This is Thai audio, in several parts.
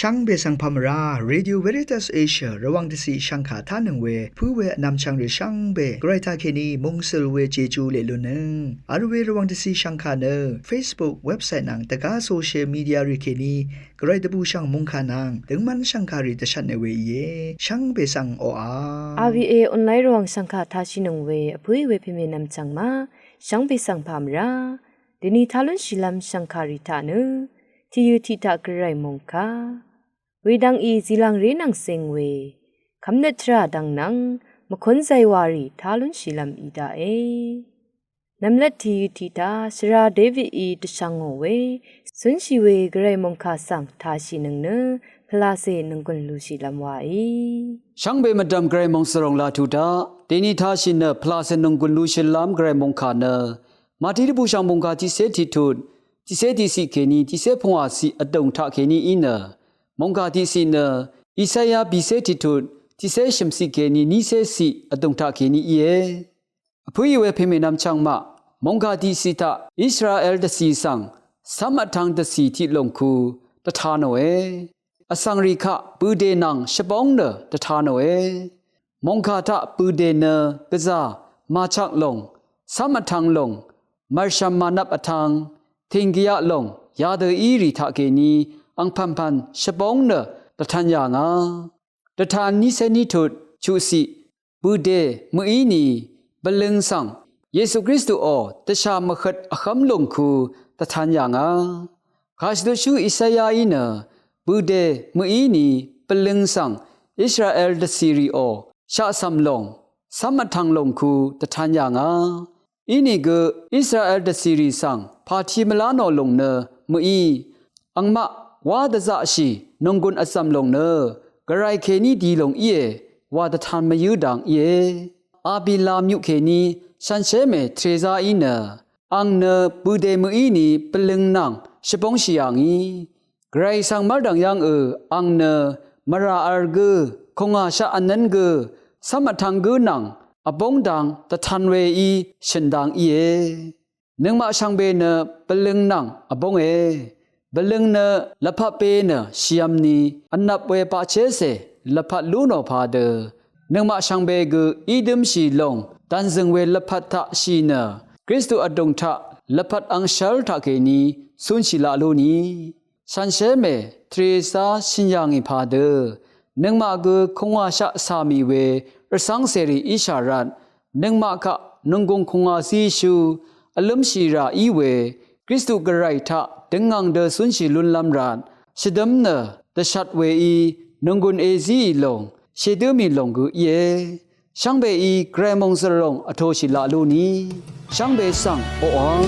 ช่างเบสังพามราเรดิโอเวริตัสเอเชียระวังที่สีช่างขาท่านึงเวผู้เวนำช่างหรือช่างเบไกรทาเคนีมงสลเวเจจูเลลุนึงอาร์เวระวังที่สีช่างขาเนอ Facebook เว็บไซต์นังตะกาโซเชียลมีเดียริเคนีไกรตะบูช่างมงขานังถึงมันช่างขาริตชันในเวเยช่างเบสังโออา RVA ออนไลน์ระวังช่างขาท่าชินงเวผู้เวพิเมนำช่างมาช่างเบสังพามราเดนีทาลุนชิลัมช่างขาริตานึที่ยูทิตากระไรมงคาเวดังอีziลังเรนังเซงเวคำเนตราดังนังมคนใจวารีทาลุนชิลัมอีดาเอนำเล็ดที่ยูทิตาสราเดวิดอีตช่างเวสุนชิเวกระไรมงคาสังทาชินังเนพลาเซนังกุนลูชิลัมวาอีช่างเบมาดำกระไรมงสรงลาทุดาเดนิทาชินเนพลาเซนังกุนลูชิลัมกระไรมงคาเนมาที่บูชามงคาที่เซติทุดที่เซติสิเคนีที่เซพงอาสีอดงทาเคนีอินเนมงคาที่สินอิสยาบิเซติทุดที่เซชมสิเกนีนิเซสิอดงทาเคนีเยผู้ยเวพิเมนำช่างมามงคาที่สิตาอิสราเอลเดสีสังสามัทังเดสีที่ลงคูตถานเวอสังริคะปูเดนังชบองเนตถานเวมงคาทะปูเดเนกะซามาชักลงสามัทังลงมาร์ชัมมานับอทังทิงกิยะลงยาเดอีริทะเกนีอังพันชบองเนตทันยางาตถานนิเซนิทุดชูสิบูเดมุอีนีบลึงสังเยซูคริสต์โอตชามขัดอคัมลงคูตทันยางาคาสตุชูอิสยาอินบูเดมุอีนีบลึงสังอิสราเอลเดซีรีโอชาซัมลงสามัทังลงคูตทันยางาอินี่ก็อิสราเอลเดซีรีสังพาทีมลานอลงเนมุอีอังมะวาดะซะชีนงกุนอัสซัมลงเนกระไรเคนีดีลงเอวาดะทานมายืดังเออาบิลามิวเคนีฉันเชเมเทรซาอินอังเนบูเดมุอีนีเปลึงนังชบงชิยางอีไกรสังมาดังยังอังเนมราอาร์กคงอาชาอันนั้นกสมัทังกนังอบงดังตะทันเวอีฉันดังเอนึงมาช่างเบเนเปลึงนังอบงบลึงเนละพะเปเนชิยมนีอันนับเวปะเชเสละพะลูโนพาเดนึงมาช่างเบกอีดึมชีลงตันซึงเวละพะทะชีเนคริสตุอดงทะละพะอังเชลทะเกนีสุนชิลาโลนีฉันเชเมเทรซาชินยังอิพาเดนึงมากคงอาชะสามีเวรสังเสรีอิชารันนึงมากะนงกงคงอาซีชูอลัมชีราอีเวคริสตุกระไรทะดึงงังเดสุนชิลุนลำรานชดมเนตชัดเวอีนงกุนเอซีลงเชดมีลงกุเยช่างเบอีแกรมงสรงอโทชิลาลูนีช่างเบสังโออัง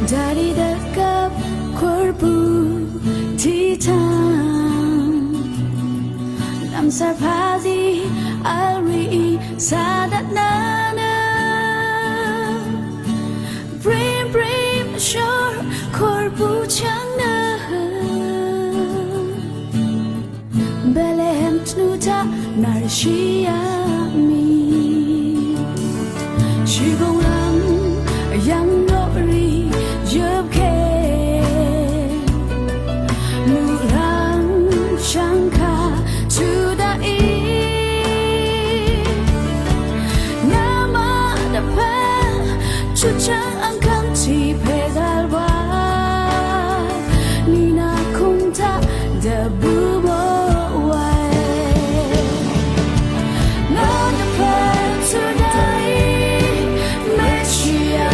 Dari dekat korbu titan Nam sarpadi alri sadat nana Brim brim shor korbu changna Belehem tnuta narishiyami Shigong lam yang nori Yub ke nu rang shanka to the e nama the pa chu chang ang kam ti pe galwa nina kunta the bubo no the pa to the Meshia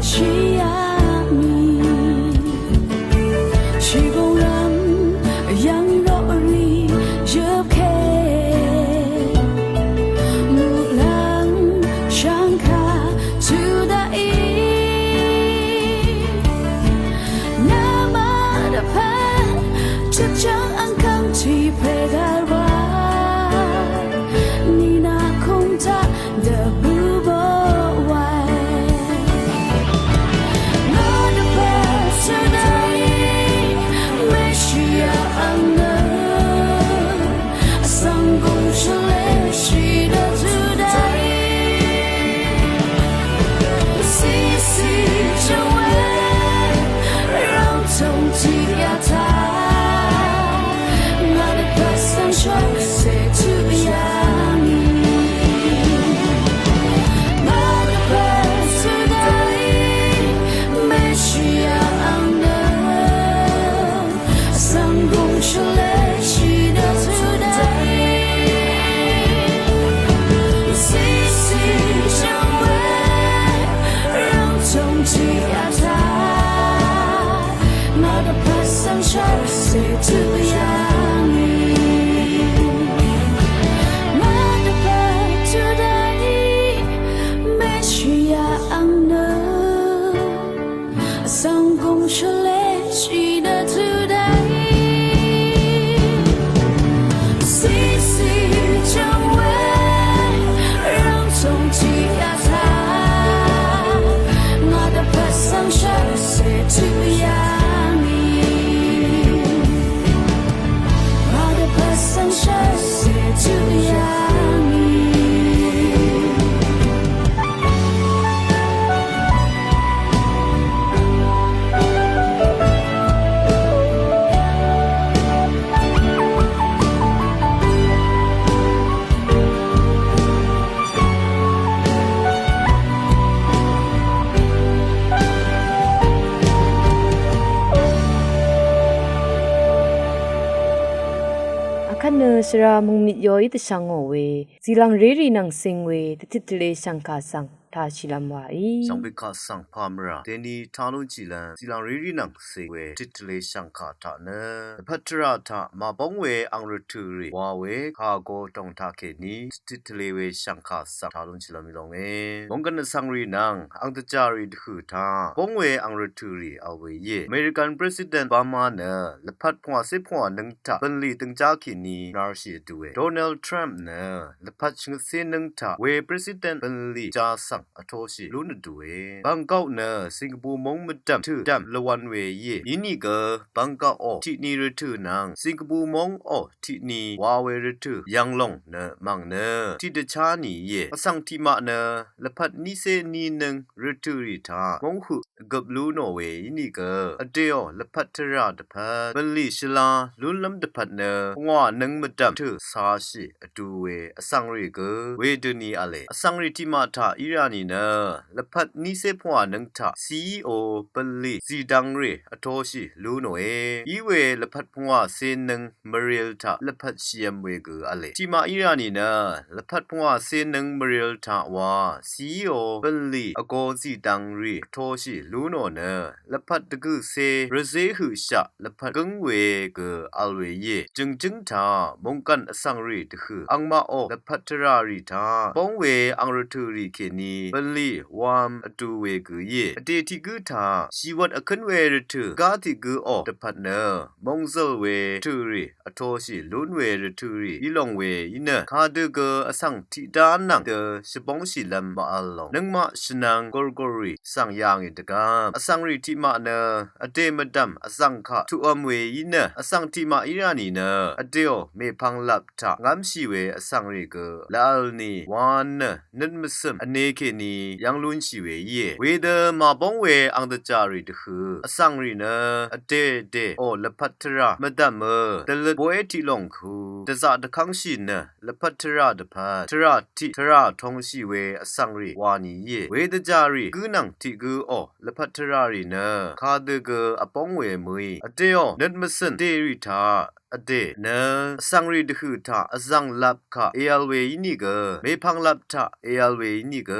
需要你，去公园羊肉里热开，木兰想卡住的意，那么的盼，就将安康体配在外。สระมุงมิยอยตะชังโอเวซีลังเรรีนังซิงเวตติตเลชังคาสังทาชิลัมวาอี สังเบคาสังพามราเดนีทานุจิลันซีลังเรรีนังซิงเวติตเลชังคาทานะพัทราทามาบงเวอังรทุรีวาเวคาโกตองทาเคนีติตเลเวชังคาสังทานุจิลัมมิลงเอมงกันสังรีนังอังตจารีดคือทาบงเวอังรทุรีเอาเวเยอเมริกันประธานบามานะละพัดพวาเซพวานึงทาบันลีตึงจาคินีนาร์ชีดูเวโดนัลด์ทรัมป์นะละพัดชงเซนึงทาเวประธานบันลีจาสังอโทชิลุนดูเอบางกอกนะสิงคโปร์มงมดัมทืดัมละวันเวเยยินี่ก็บางกอกที่นี่รทุนังสิงคโปร์มงที่นี่วาเวรทุยังลงนะมังนะที่เดชานีเยสังที่มานะละพัดนิเซนีนึงรทุริทามงหุกับลูโนเวยินี่ก็อเดียวละพัดทราดพัดบัลลีชลาลุนลำดพัดนะงอนึงมดัมทืสาชิอดูเวอสังริก็เวดนีอะไรอสังริที่มาทาอิรานีนะละพัดนิเซพวานังทา CEO ปลีซีดังเรอโทชิลูโนเออีเวละพัดพวาเซนึงมเรียลทาละพัดเชียมเวกอะไรที่มาอิรานีนะละพัดพวาเซนึงมเรียลทาวา CEO ปลีอโกซีดังเรโทชิลูโนเนละพัดตะกุเซรเซหุชะละพัดกังเวกอัลเวเยจึงทามงกันอสังริตคืออังมาโอละพัดทราริทาปงเวอังรทุริเคนีปลีวามอตูเวกุเยอเตติกุทาชีวัดอคันเวรทุกาติกุอตะพัดเนมงโซเวทุริอโทชิลุนเวรทุริอีลงเวอินะคาดกอสังทิดานังเตชบงชิลัมมาอัลลงนังมาชนังกอร์กอริสังยางอิตกามอสังริทิมาเนอเตมดัมอสังคะทุอมเวอินะอสังทิมาอิรานีเนอเตโอเมพังลับทางามชีเวอสังริกลาลนีวานนันมซึมอเนเคนียังลุนชีเวเยเวเดมาบงเวอังตจารีตคืออสังริเนอเตโอละพัทรามดัมตะลบเวติลงคูตะซะตะคังชิเนละพัทราตะพัทราติทราทงชีเวอสังริวานีเยเวตจารีกุนังติกุอละพัทรารีเนคาดกอปงเวมุยอเตโอนันมซึนเตริทา อเดเนสังรีดคือทาอสังลับค่ะเอลเวนี่เกไม่พังลับทาเอลเวนี่เก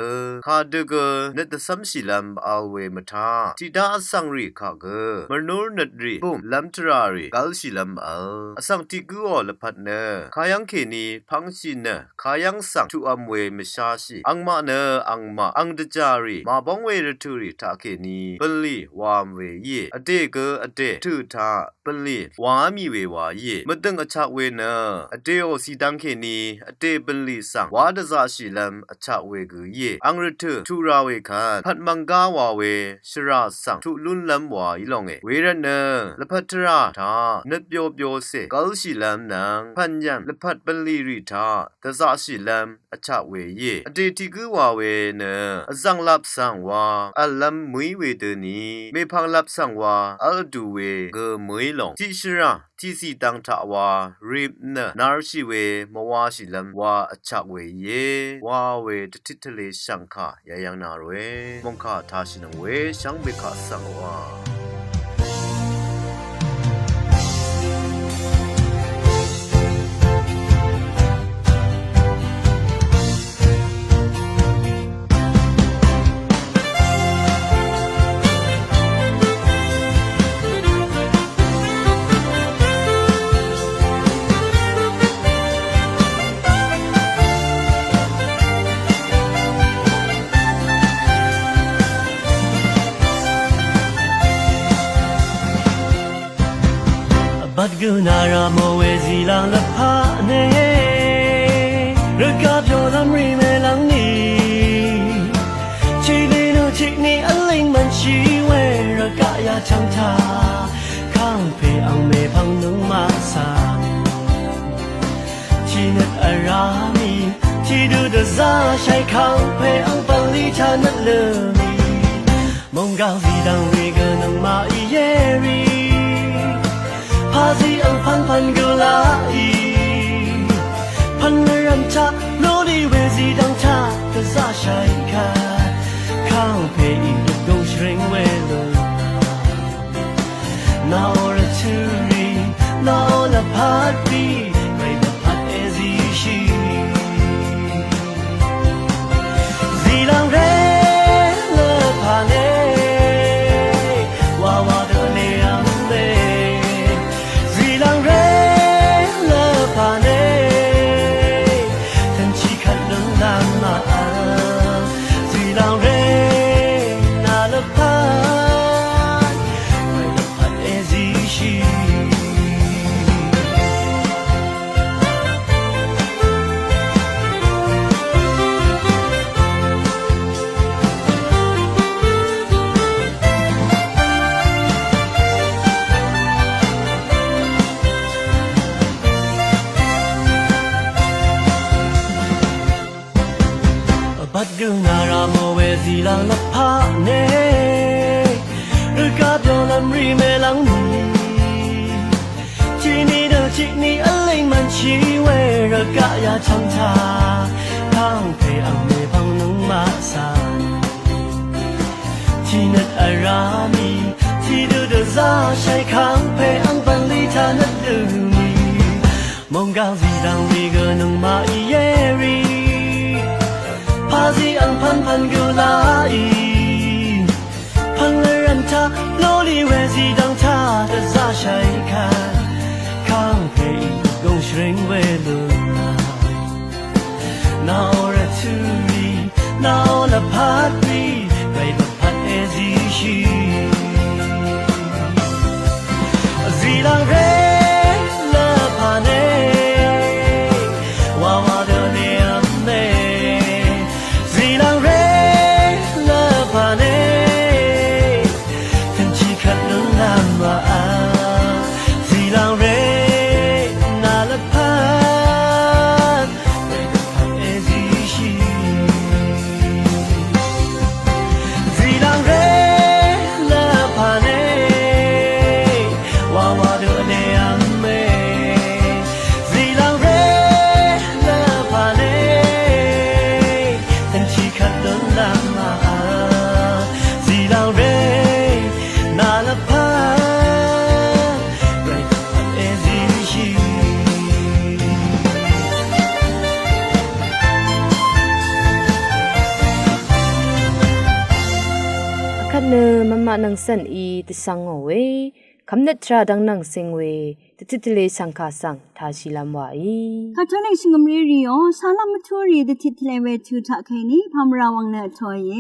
คาดเกนัดสัมศิลัมอัลเวมทาทิดาอสังรีค่ะเกมโนนัดรีบุมลัมทรารีกัลศิลัมอัลอสังติกูอลพัดเนคายังเคนีพังชินเนคายังสังทุอัมเวมชาชีอังมาเนอังมาอังดจารีมาบองเวรทุรีทาเคนีเบลีวามเวเยอเดเกอเดทุทาเบลีวามีเววาเยมตึงอชาเวเนอเดโอสีดังเคนีอเดเบลีสังวาดซาชิลัมอชาเวกุเยอังรทุทุราเวคันพัดมังกาวาเวชราสังทุลุนลัมวาอีลองเอเวรเนละพัทราทานบโยโยเซกัลชิลัมนังพันยันละพัดเบลีริทาตซาชิลัมอชาเวเยอเดติกุวาเวเนอสังลับสังวาอัลลัมมุยเวเดนีเมพังลับสังวาอัลดูเวเกมุยลองจิชราที่สีตังทาวาริบเนนาร์ชิเวมวาชิลัมวาอชาเวเยวาเวตติทะเลชังคายายังนาเรมงคาทาชินเวชังเบคาสังวาบัดกูนาราโมเวซีลังละพาเนรักกับโยลำรีเมลังนีชีวิตชีนี้อะไรมันชีเวรักยาจังทาข้างเพอังเมพังนึงมาสานชีนัดอารามีที่ดูดซาใช้ข้างเพอังปังลีชานัดเลมีมองกาสีดังวีกันนังมาอีเยรีพาสีอังพันกุลาอีพันเรันชาโลดีเวสีดังชาก็ซาใช้ค่ะข้างเพอีกดงชริงเวลุนาโอระทูรีนาโอละพัดบีไรละพัดเอซีชีสีลังเรละพาเนวาวาเดเนียมเดบัดกูนาราโมเวซีลังละพาเนรักกับโยลำรีเมลังนีชีนี้เดชีนี้อะไรมันชีเวรักยาจังทาข้างเพอังเมพังนึงมาสานที่นัดอารามีที่ดูดซาใช้ข้างเพอังปันลีชานัดดูมีมองกาสีดังวีก็นึงมาอีเยรีพาสีอังพันกุลาอีพันเลยรันชาโลลีเวสีดังชาแต่ซาใช้ค่ะข้างเพอีกดงชริงเวลุนาโอระทูรีนาโอละพัดบีไรละพัดเอซีชีสีลังเรละพาเนวาวาเดเนียมเนพาเนทันชีขัดลงลา คันเนมะมะนังสันอีตะสังโอเวคำเนตราดังนังเซงเวตติตเลสังคาสังทาชิลัมวาอีคาทอลิกสิงมรีริโอซาลามทูรีตติตเลเวทูทะเคนีพามราวังเนทอยเย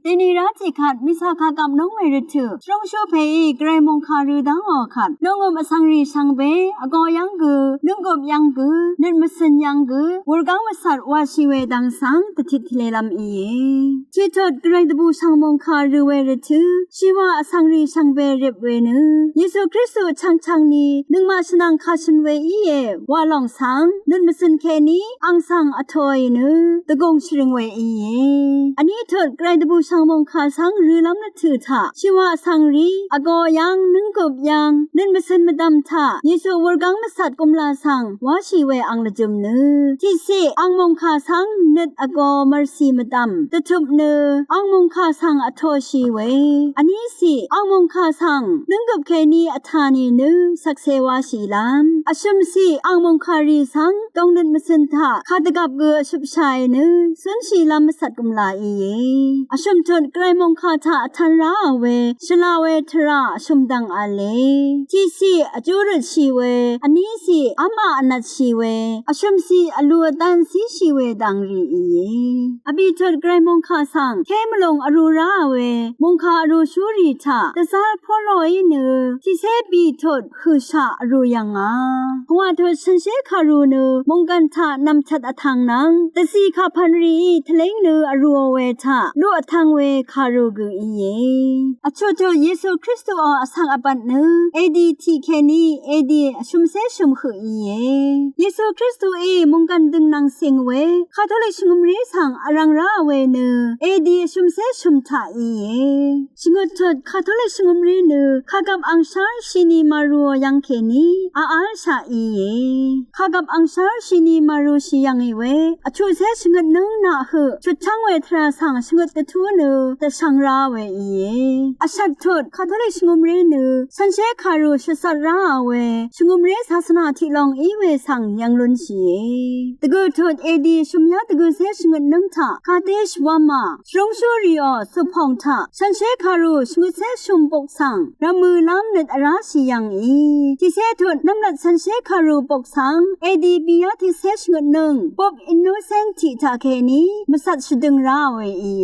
เตนีราจิคัดมิสาคากับน้องเมริทูตรงโชเพอีไกรมงคารูดังออคัดน้องอมสังรีสังเบอกอยังกือนึงกบยังกือนิดมสันยังกือวรกังมสัดวาชิเวดังสังตติตเลลัมอีเยจิตดไกรตบูสังมงคารูเวริทูชีวาสังรีสังเบริบเวนึเยซูคริสต์ชังนีนึงมาชนังคาชันเวอีเยวาลองสังนึนมสินเคนีอังสังอทอยนึตะกงชริงเวอีเยอันนี้เถิดไกรตบูสังมงคาสังรือลำนัถือทะชีวาสังรีอากอยังนึงกบยังนึนมสินมดำทะเยซูวรกังมสัดกุมลาสังวาชีเวอังละจุมนึที่สิอังมงคาสังนึดอากอมารสีมดำตะทุบนึอังมงคาสังอทอชีเวอันนี้สิอังมงคาสังนึงกบเคนีอธานีนึสักเซวาชีลามอชุมสีอังมงคารีสังตองนึดมสินทะคาตะกับเกอชุบชายนึสุนชีลามสัดกุมลาอีเยอชุมทนไกรมงคาทะทันราเวชลาเวทราชุมดังอาเลที่สิอจุรชีเวอันนี้สิอามาอนัตชีเวอชุมสีอลัวตันสีชีเวดังรีอีเยอบิทนไกรมงคาสังแค่มลงอรูราเวมงคาอรูชูรีทะตะซาพอลอยเนที่เซบีทดคือชาอรูยังอาหัวทดฉันเชคารูเนมงกันทะนำชัดอทังนังตะสีคาพันรีทะเลงเนอรูเวทะลุอทังเวคารูกุอีเยอชุดเยซูคริสต์อสังอปันเนเอดีทีเคนีเอดีชุมเซชุมคืออีเยเยซูคริสต์มงกันดึงนางเสียงเวคาทอลิกชงมรีสังอรังราเวเนเอดีชุมเซชุมทาอีเยชิงอทดคาทอลิกชงมรีเนคากับอังชาชินีมารัวยังเคนีอาชาอีเยคากับอังชาชินีมารูชิยังเวอชุเซชงดนึงนะเหชุดช่างเวทราสังชงดตะทูเนตะช่างราเวอีเยอชัดทดคาทอลิกชงมรีเนสันเชคารูชสัตราเวชงมรีศาสนาที่ลองอีเวสังยังลุนชีตะกุทดเอดีชุมยาตะกุเซชงดนึงทะคาเตชวามาชงชูริโอสุพองทะสันเชคารูชงเซชุมปกสังระมือล้ำเน็ตอาราชิยังอีที่เซทุนน้ำหนักสันเชคารูปกสังเอดีบียาที่เซชเงินหนึ่งปบอินโนเซนติทาเคนีมาสัตชดึงราเวอี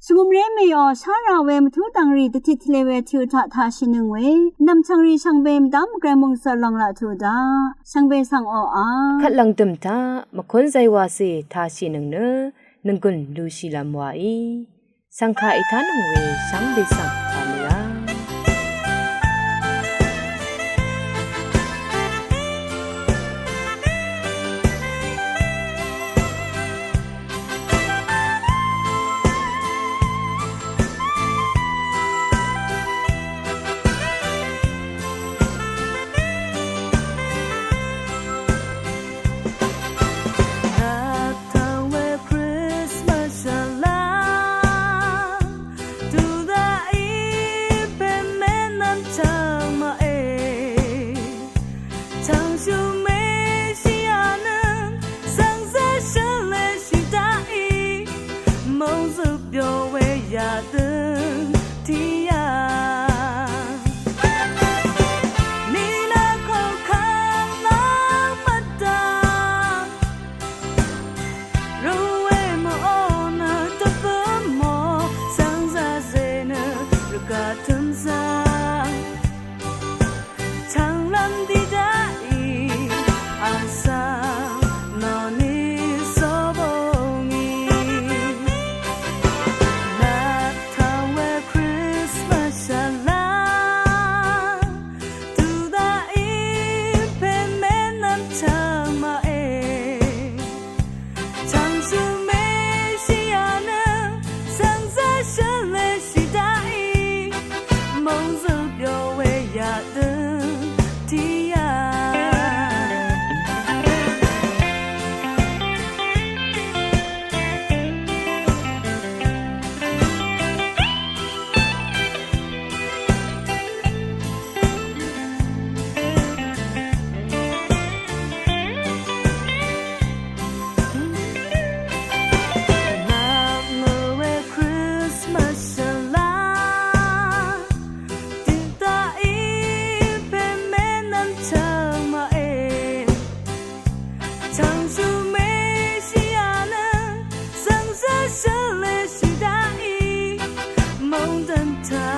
สกุมเรเมยอชาราเวมทุตังรีตติทเลเวทิวทาทาชินึงเวนำชังรีชังเบมดำแกรมงสลองละทุดาชังเบสังออาขัดลังตึมตามะคนใจวาเสทาชินึงเนนึงกุนลูชิลัมวาอีสังฆาอิทานังเวสังเบสังพามรา ดันทา